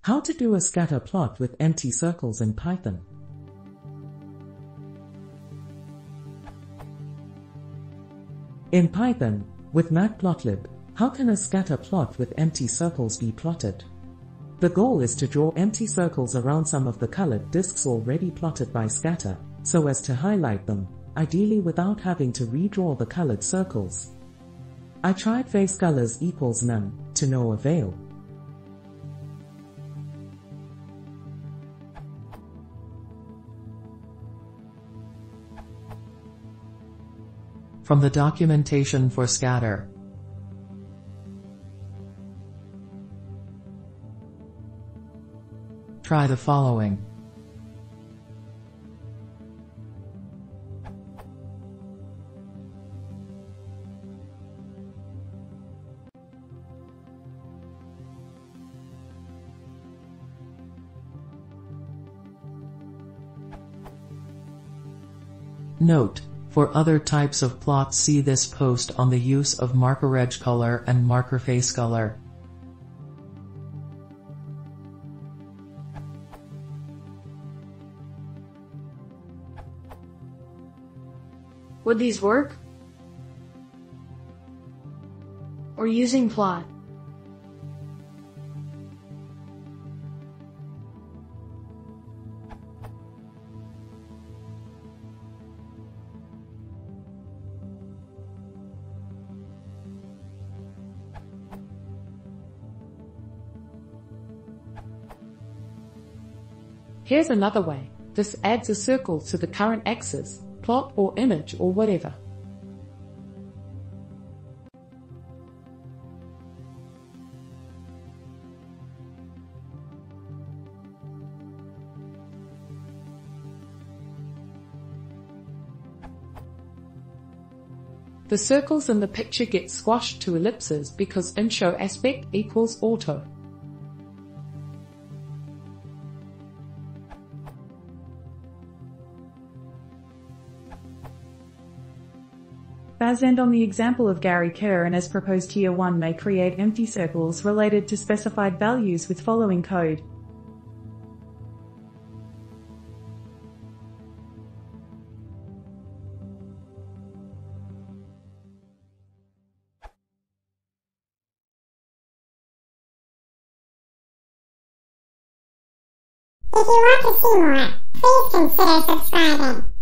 How to do a scatter plot with empty circles in Python. In Python, with matplotlib, how can a scatter plot with empty circles be plotted? The goal is to draw empty circles around some of the colored disks already plotted by scatter, so as to highlight them, ideally without having to redraw the colored circles. I tried face colors equals none, to no avail. From the documentation for scatter. Try the following. Note: for other types of plots, see this post on the use of marker edge color and marker face color. Would these work? Or using plot? Here's another way. This adds a circle to the current axis, plot or image or whatever. The circles in the picture get squashed to ellipses because in-show aspect equals auto. As and on the example of Gary Kerr and as proposed here, one may create empty circles related to specified values with following code. If you want to see more, please consider subscribing.